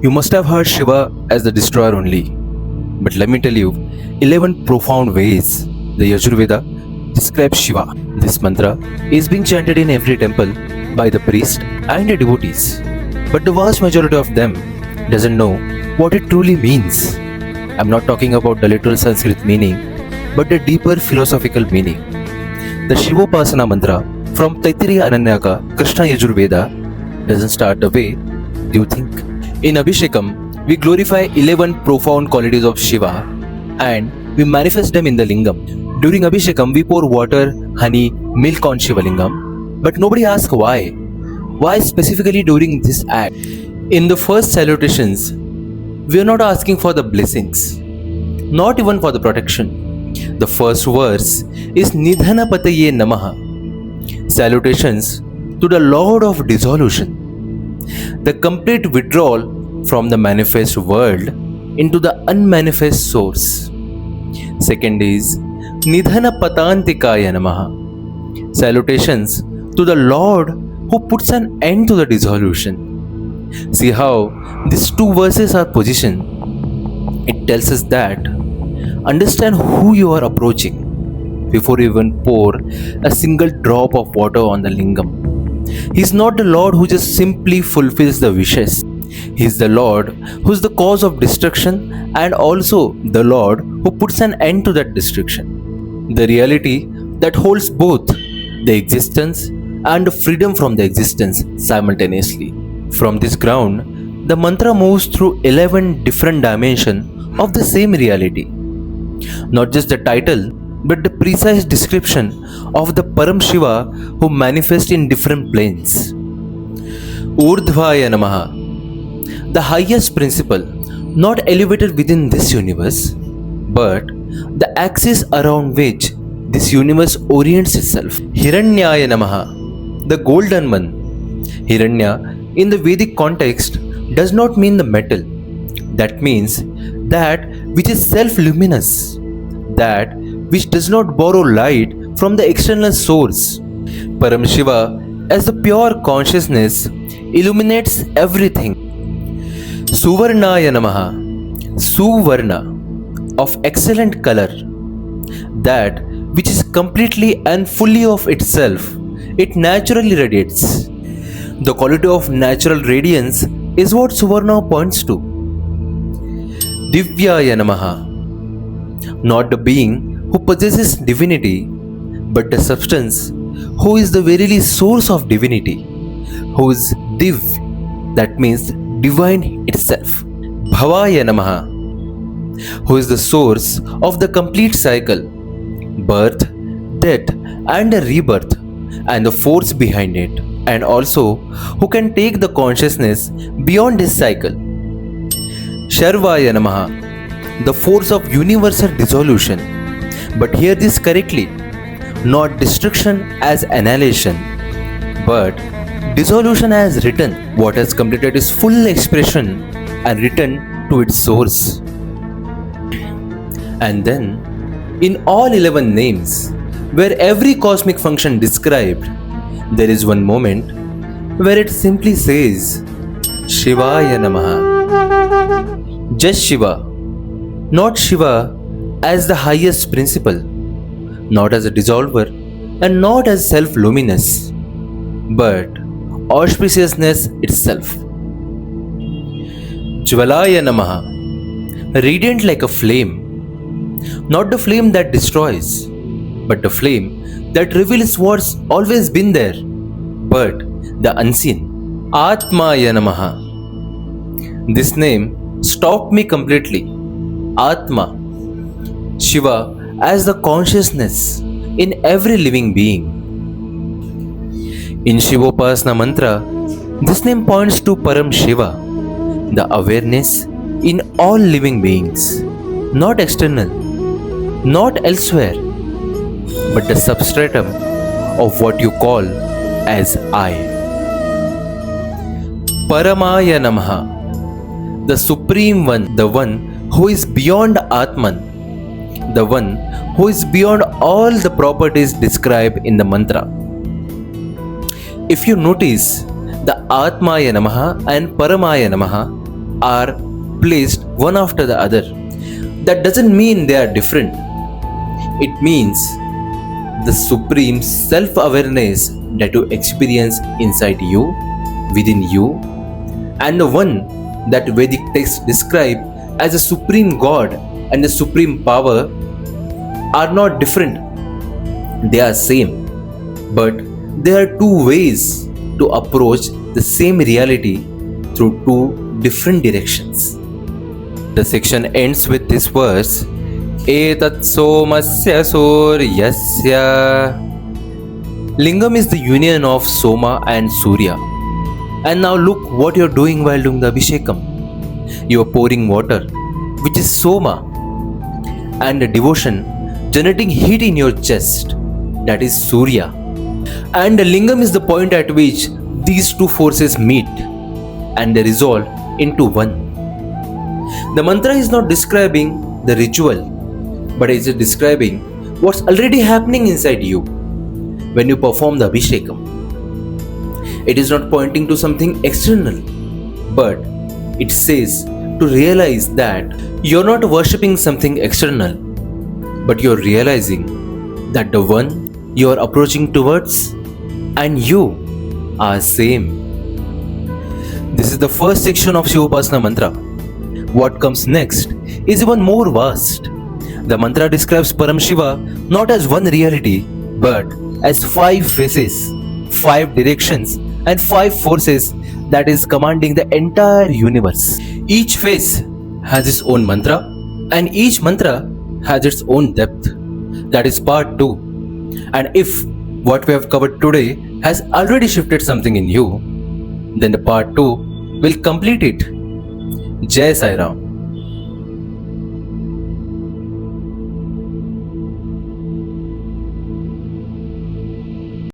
You must have heard Shiva as the destroyer only. But let me tell you 11 profound ways the Yajur Veda describes Shiva. This mantra is being chanted in every temple by the priest and the devotees. But the vast majority of them doesn't know what it truly means. I'm not talking about the literal Sanskrit meaning, but the deeper philosophical meaning. The Shivopasana Mantra from Taittiriya Aranyaka, Krishna Yajur Veda doesn't start the way you think. In Abhishekam, we glorify 11 profound qualities of Shiva and we manifest them in the lingam. During Abhishekam, we pour water, honey, milk on Shiva lingam, but nobody asks why. Why specifically during this act? In the first salutations, we are not asking for the blessings, not even for the protection. The first verse is Nidhana Pataye Namaha, salutations to the Lord of Dissolution, the complete withdrawal from the manifest world into the unmanifest source. Second is Nidhana Patantikaya Namaha, salutations to the Lord who puts an end to the dissolution. See how these two verses are positioned. It tells us that understand who you are approaching before you even pour a single drop of water on the lingam. He is not the Lord who just simply fulfills the wishes. He is the Lord who is the cause of destruction and also the Lord who puts an end to that destruction. The reality that holds both the existence and the freedom from the existence simultaneously. From this ground, the mantra moves through 11 different dimensions of the same reality. Not just the title, but the precise description of the Paramashiva who manifests in different planes. Urdhvaya Namaha, the highest principle, not elevated within this universe, but the axis around which this universe orients itself. Hiranyaya Namaha, the golden one. Hiranya in the Vedic context does not mean the metal. That means that which is self-luminous, that which does not borrow light from the external source. Paramashiva as the pure consciousness illuminates everything. Suvarnaya Namaha, Suvarna, of excellent color, that which is completely and fully of itself, it naturally radiates. The quality of natural radiance is what Suvarna points to. Divyaya Namaha, not the being who possesses divinity, but the substance who is the verily source of divinity, who is Div, that means divine itself. Bhavaya Namaha, who is the source of the complete cycle, birth, death and a rebirth, and the force behind it, and also who can take the consciousness beyond this cycle. Sharvaya Namaha, the force of universal dissolution. But hear this correctly, not destruction as annihilation, but dissolution as written. What has completed its full expression and returned to its source. And then, in all 11 names, where every cosmic function described, there is one moment where it simply says Shivaya Namaha. Just Shiva, not Shiva as the highest principle, not as a dissolver and not as self-luminous, but auspiciousness itself. Jvalaya Namaha, radiant like a flame, not the flame that destroys, but the flame that reveals what's always been there, but the unseen. Atmaya Namaha. This name stopped me completely. Atma, Shiva as the consciousness in every living being. In Shivopasana Mantra, this name points to Paramashiva, the awareness in all living beings, not external, not elsewhere, but the substratum of what you call as I. Paramaya Namaha, the Supreme One, the one who is beyond Atman, the one who is beyond all the properties described in the mantra. If you notice, the Atmaya Namaha and Paramaya Namaha are placed one after the other. That doesn't mean they are different. It means the supreme self-awareness that you experience inside you, within you, and the one that Vedic texts describe as a supreme God and the supreme power are not different. They are same. But there are two ways to approach the same reality through two different directions. The section ends with this verse, Etat somasya suryasya. Lingam is the union of Soma and Surya. And now look what you're doing while doing the Abhishekam. You're pouring water, which is Soma, and the devotion generating heat in your chest, that is Surya. And the Lingam is the point at which these two forces meet and they resolve into one. The mantra is not describing the ritual, but it is describing what's already happening inside you when you perform the Abhishekam. It is not pointing to something external, but it says to realize that you're not worshipping something external, but you're realizing that the one you're approaching towards and you are same. This is the first section of Shivopasana Mantra. What comes next is even more vast. The mantra describes Paramashiva not as one reality, but as 5 faces, 5 directions, and 5 forces that is commanding the entire universe. Each face has its own mantra, and each mantra has its own depth. That is part 2. And if what we have covered today has already shifted something in you, then the part 2 will complete it. Jai Sai Ram.